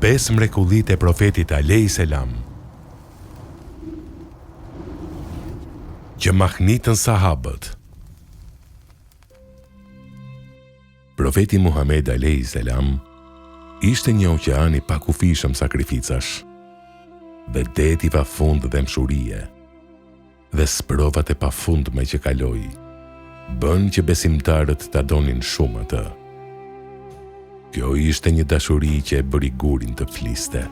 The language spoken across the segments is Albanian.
5 mrekullitë e profetit alayhis salam që mahnitën sahabët. Profeti Muhammed alayhis salam ishte një oqean i pakufishëm sakrificash, dhe det i pafund dhe mshurie, dhe sprovat e pafundme që kaloi, bën që besimtarët ta donin shumë atë. Kjo ishte një dashuri që e bëri gurin të fliste.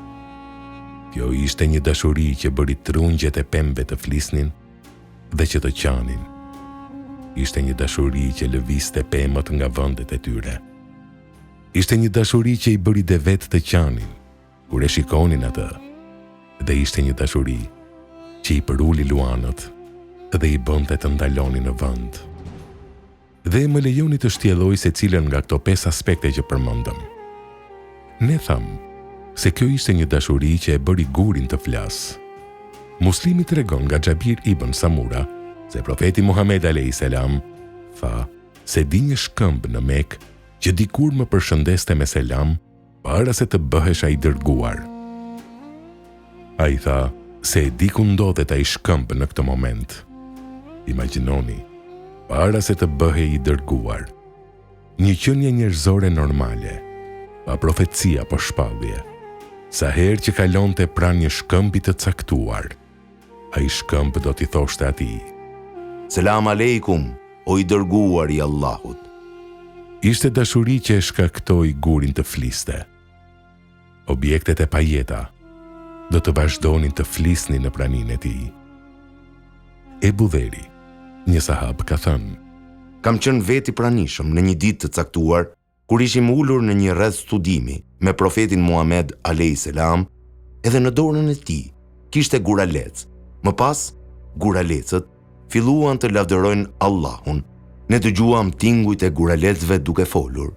Kjo ishte një dashuri që bëri trungjet e pemëve të flisnin dhe që të qanin. Ishte një dashuri që lëviste pemët nga vendet e tyre. Ishte një dashuri që i bëri devet të qanin kur e shikonin atë. Dhe ishte një dashuri që i përuli luanët dhe i bënte të ndalonin në vend. Dhe më lejoni të shtjelloj se cilën nga këto 5 aspekte që përmendëm. Ne thamë se kjo ishte një dashuri që e bëri gurin të flas. Muslimi tregon nga Xhabir ibn Samura se profeti Muhammed alayhis salam tha se di një shkëmb në Mekë që dikur më përshëndeste me selam para se të bëhesha i dërguar. Ai tha se e di ku ndodhet ai shkëmb në këtë moment. Imagjinoni, para se të bëhej i dërguar, një qenie njerëzore normale, pa profecia po shpallje, sa herë që kalonte pranë një shkëmbi të caktuar, ai shkëmb do t'i thoshte atij: Selam aleikum, o i dërguar i Allahut. Ishte dashuri që e shkaktoi gurin të fliste. Objektet e pajeta do të vazhdonin të flisnin në praninë e tij. Ebu Dheri, një sahab, ka thënë: Kam qenë veti pranishëm në një ditë të caktuar, kur ishim ulur në një rreth studimi me profetin Muhammed alayhis salam, edhe në dorën e tij kishte guralec. Më pas, guralecët filluan të lavdërojnë Allahun. Ne dëgjuam tingujt e guralecëve duke folur.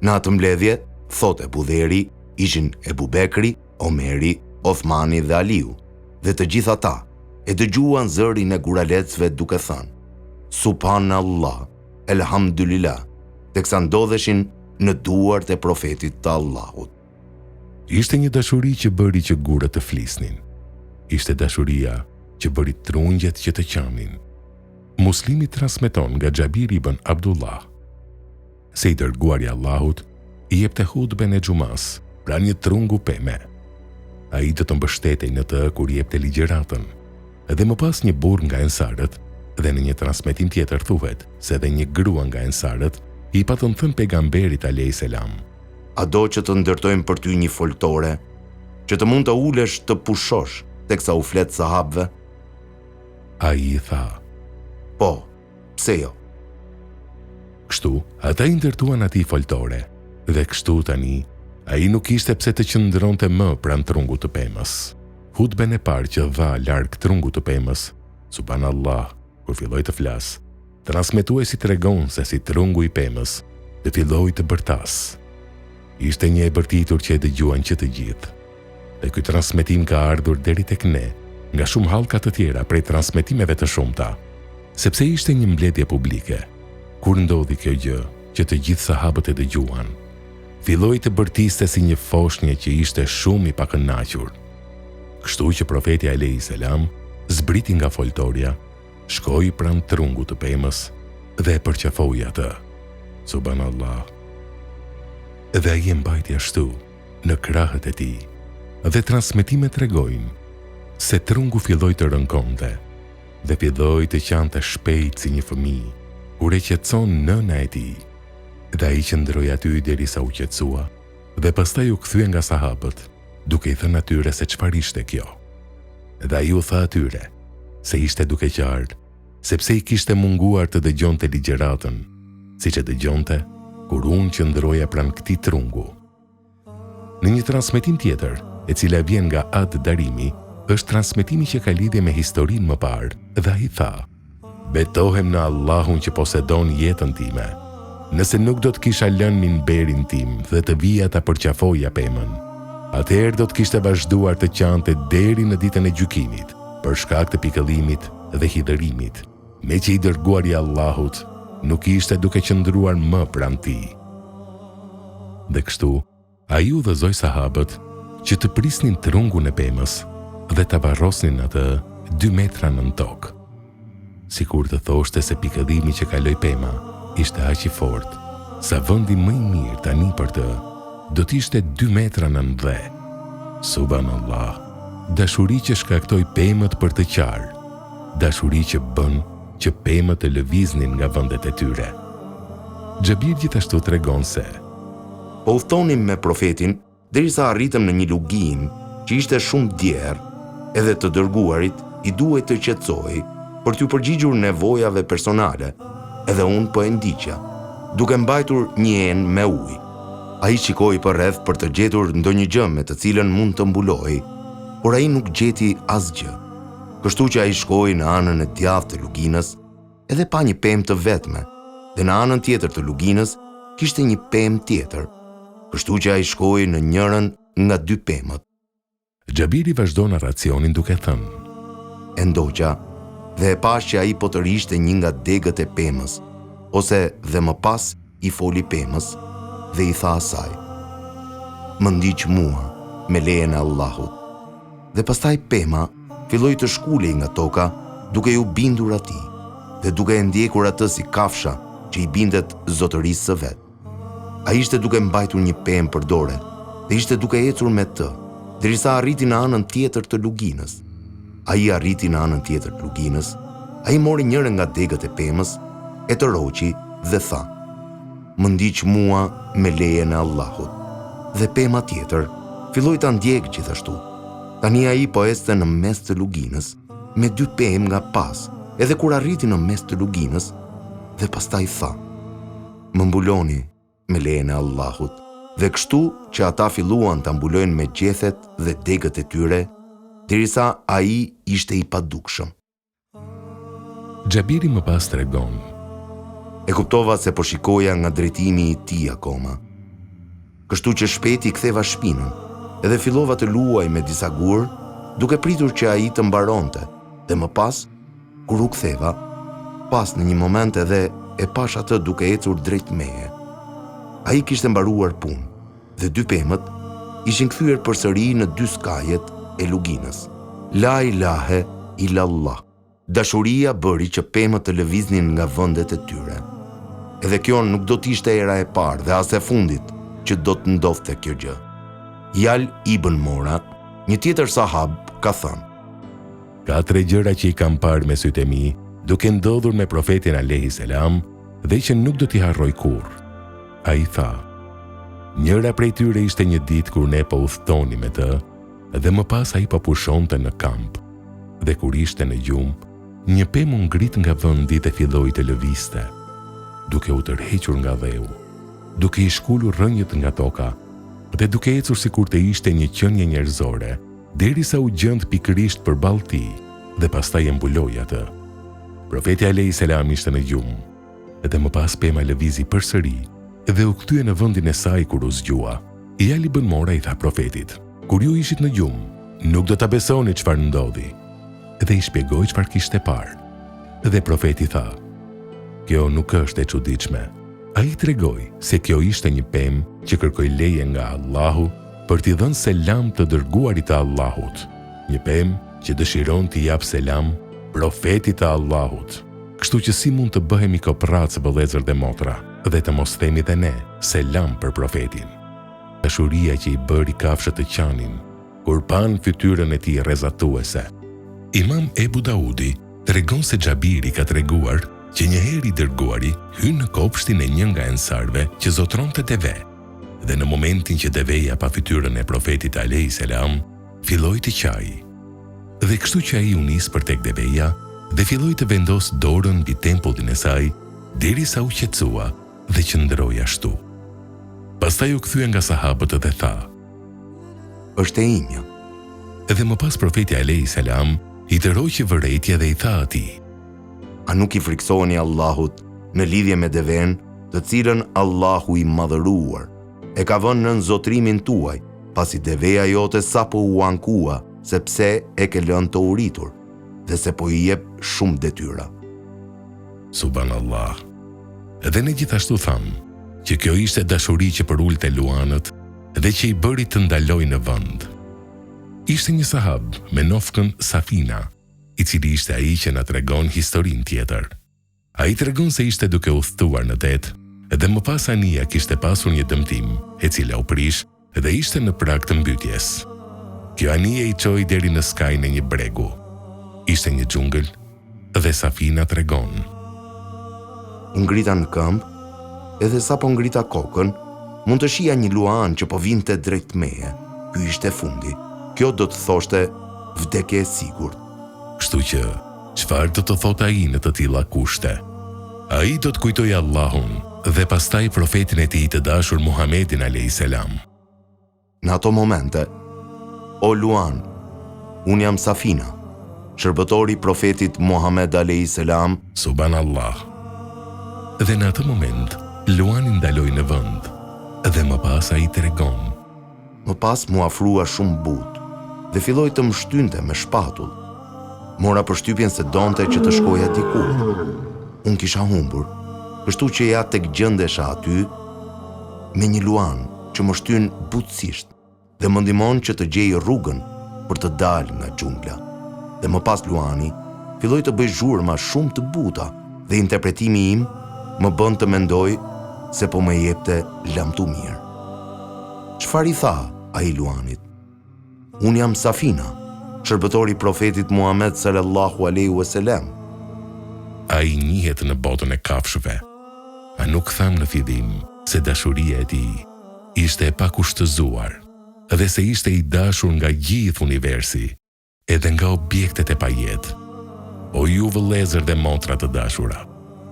Në atë mbledhje, thot Ebu Dheri, ishin Ebu Bekri, Omeri, Othmani dhe Aliu, dhe të gjithë ata e dëgjuan zërin e guralecëve duke thënë: Subhanallah, elhamdulillah, teksa ndodheshin në duart e profetit të Allahut. Ishte një dashuri që bëri që gurët të flisnin. Ishte dashuria që bëri trungjet që të qanin. Muslimi transmeton nga Xhabir ibn Abdullah se i dërguari i Allahut i jepte hutben e xumas pra një trungu peme. Ai do të mbështetej në të kur jepte ligjëratën, dhe më pas një burr nga ensarët, dhe në një transmetim tjetër thuhet se edhe një grua nga ensarët i patën thënë pejgamberit alayhis salam: A do që të ndërtojmë për ty një foltore, që të mund të ulesh të pushosh teksa u flet sahabëve? Ai i tha: Po, pse jo? Kështu, ata i ndërtuan atij foltore, dhe kështu tani ai nuk ishte pse të qëndronte më pranë trungut të pemës. Hutben e parë që dha larg trungut të pemës, subhanallah, kur filloi të flas, transmetuesi tregon se si trungu i pemës të filloi të bërtas. Ishte një e bërtitur që e dëgjuan që të gjithë. Dhe ky transmetim ka ardhur deri tek ne nga shumë hallka të tjera prej transmetimeve të shumta, sepse ishte një mbledhje publike. Kur ndodhi kjo gjë që të gjithë sahabët e dëgjuan, filloi të bërtiste si një foshnje që ishte shumë i pakënaqur. Kështu që profeti alayhis salam zbriti nga foltorja, shkoi pranë trungut të pemës dhe e përqafoi atë. Subhanallah. Dhe ai e mbajti ashtu në krahët e tij. Dhe transmetimet tregojnë se trungu filloi të rënkonte dhe filloi të qante shpejt si një fëmijë kur e qetëson nëna e tij. Dhe ai qëndroi aty derisa u qetësua dhe pastaj u kthye nga sahabët, duke i thënë atyre se çfarë ishte kjo. Dhe ai u tha atyre se ishte duke qartë, sepse i kishte munguar të dëgjonte ligjëratën, siç e dëgjonte kur unë qëndroja pranë këtij trungu. Në një transmetim tjetër, e cila vjen nga Ad Darimi, është transmetimi që ka lidhje me historinë më parë, dhe ai tha: Betohem në Allahun që posedon jetën time. Nëse nuk do të kisha lënë minberin tim dhe të vija ta përqafoja pemën, atëherë do të kishte vazhduar të qante deri në ditën e gjykimit, për shkak të pikëllimit dhe hidhërimit, me që i dërguari i Allahut nuk ishte duke qëndruar më pranë tij. Dhe kështu, ai udhëzoi sahabët që të prisnin trungun e pemës dhe të varrosnin atë 2 metra nën tokë. Sikur të thoshte se pikëdhimi që kaloi pema ishte aq i fortë, sa vendi më i mirë tani për të do t'ishte 2 metra nën dhe. Subhanallah, dashuri që shkaktoi pemët për të qarë, dashuri që bën që pemët të lëviznin nga vendet e tyre. Xhabir gjithashtu tregon se po udhtonim me profetin derisa arritëm në një lugim që ishte shumë djerë, edhe të dërguarit i duhet të qetësoj për t'u përgjigjur nevojave personale, edhe unë po e ndiqja, duke mbajtur një enë me ujë. Ai shikoi përreth për të gjetur ndonjë gjë me të cilën mund të mbuloj, por ai nuk gjeti asgjë. Kështu që ai shkoi në anën e djathtë të luginës, edhe pa një pemë të vetme, dhe në anën tjetër të luginës kishte një pemë tjetër. Kështu që ai shkoi në njërin nga 2 pemët. Xhabiri vazhdon narracionin duke thënë: E ndoqa dhe e pash që ai po të rishte një nga degët e pemës, ose dhe më pas i foli pemës dhe i tha asaj: Më ndiq mua me lejen e Allahut. Dhe pastaj pema filloi të shkulej nga toka duke u bindur atij dhe duke e ndjekur atë si kafsha që i bindet zotërisë së vet. Ai ishte duke mbajtur një pemë për dore dhe ishte duke ecur me të, derisa arriti në anën tjetër të luginës. Ai arriti në anën tjetër të luginës, ai mori njërin nga degët e pemës, e të roqi dhe tha: Më ndiq mua me lejen e Allahut. Dhe pema tjetër filloi ta ndjek gjithashtu. Tani ai po ecte në mes të luginës me 2 pemë nga pas, edhe kur arriti në mes të luginës, dhe pastaj tha: Më mbuloni me lejen e Allahut. Dhe kështu që ata filluan ta mbulojnë me gjethet dhe degët e tyre, derisa ai ishte i padukshëm. Xhabiri më pas tregon: E kuptova se po shikoja nga drejtimi i tij akoma. Kështu që shpejti ktheva shpinën, edhe fillova të luaj me disa gur, duke pritur që ai të mbaronte, dhe më pas, kur u ktheva, pas në një moment edhe e pash atë duke ecur drejt meje. Ai kishte mbaruar punë, dhe 2 pemët ishin kthyer përsëri në 2 skajet e luginës. La ilahe illallah. Dashuria bëri që pemët të lëviznin nga vendet e tyre. Edhe kjo nuk do t'ishte era e parë dhe as e fundit që do të ndodhte kjo gjë. Jal ibn Mora, një tjetër sahab, ka thënë: Ka 3 gjëra që i kam parë me sytë e mi, duke ndodhur me profetin alayhi selam, dhe që nuk do t'i harroj kurrë. Ai tha: Njëra prej tyre ishte një ditë kur ne po udhtonim me të, dhe më pas ai po pushonte në kamp. Dhe kur ishte në gjumë, një pemë u ngrit nga vendi dhe filloi të lëvizte, duke u tërhequr nga dheu, duke i shkulur rrënjët nga toka, dhe duke ecur sikur të ishte një qenie njerëzore, derisa u gjend pikërisht përballë tij, dhe pastaj e mbuloi atë. Profeti alayhi selam ishte në gjumë, dhe më pas pema lëvizi përsëri dhe u kthye në vendin e saj kur u zgjua. Jali ibn Mora i tha profetit: Kur ju ishit në gjumë, nuk do ta besoni çfarë ndodhi. Dhe i shpjegoi çfarë kishte parë. Dhe profeti tha: Kjo nuk është e çuditshme. Ai tregoi se kjo ishte një pemë që kërkoi leje nga Allahu për t'i dhënë selam të dërguarit të Allahut. Një pemë që dëshiron t'i jap selam profetit të Allahut. Kështu që si mund të bëhemi kopratës vëllezër dhe motra, dhe të mos themi dhe ne selam për profetin. Dashuria që i bëri kafshët të qanin, kur pan fytyrën e tij rrezatuese. Imam Ebu Daudi tregon se Xhabiri ka treguar që një herë i dërguari hyn në kopshtin e një nga ensarve që zotronte deve, dhe në momentin që deveja pa fytyrën e profetit alayhi selam, filloi të qajë. Dhe kështu që ai u nis për tek deveja dhe filloi të vendos dorën mbi tempullin e saj, derisa u qetësua dhe qëndroi ashtu. Pastaj u kthye nga sahabët dhe tha: Është e imja. Dhe më pas profeti alayhi selam i tërhoqi vërejtja dhe i tha atij: A nuk i friksoheni Allahut në lidhje me deven, të cilën Allahu i madhëruar e ka vënë nën zotrimin tuaj, pasi deveja jote sapo u ankua, sepse e ke lënë të uritur dhe se po i jep shumë detyra. Subhanallah. Dhe ne gjithashtu thamë që kjo ishte dashuri që përulte luanët dhe që i bëri të ndaloj në vend. Ishte një sahab me nofkën Safina, i cili ishte ai që na tregon historinë tjetër. Ai tregon se ishte duke udhëtuar në det, dhe më pas anija kishte pasur një dëmtim, e cila u prish dhe ishte në prag të mbytjes. Kjo anije i çoi deri në skajin e një bregu. Ishte një xhungël dhe Safina tregon. Ngrita në këmbë, edhe sa po ngrita kokën, mund të shija një luan që po vinte drejt meje. Ky ishte fundi. Kjo do të thoshte vdekje e sigurt. Kështu që, çfarë do të thotë ai në të tilla kushte? Ai do të kujtojë Allahun dhe pastaj profetin e tij të dashur Muhamedin a.s. Në ato momente, o luan, unë jam Safina, shërbëtori profetit Muhamed a.s. Subhanallah. Dhe në atë moment, luani ndaloi në vend, dhe më pas ai tregon. Më pas mu afrua shumë butë dhe filloi të më shtynte me shpatull. Mora përshtypjen se donte që të shkoja diku. Unë kisha humbur, kështu që ja tek gjendesha aty me një luan që më shtyn butësisht dhe më ndihmon që të gjej rrugën për të dalë nga xhungla. Dhe më pas luani filloi të bëj zhurma shumë të buta dhe interpretimi im më bën të mendoj se po më jepte lamtu mirë. Çfarë i tha ai luanit? Unë jam Safina, shërbëtori profetit Muhammed sallallahu alaihi wasallam. Ai njihet në botën e kafshëve. A nuk tham në fillim se dashuria e tij ishte e pakushtëzuar dhe se ishte i dashur nga gjithë universi, edhe nga objektet e pajet. O ju vëllezër dhe motra të dashura,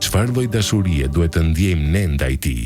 çfarë lloj dashurie duhet të ndjejmë ne ndaj tij?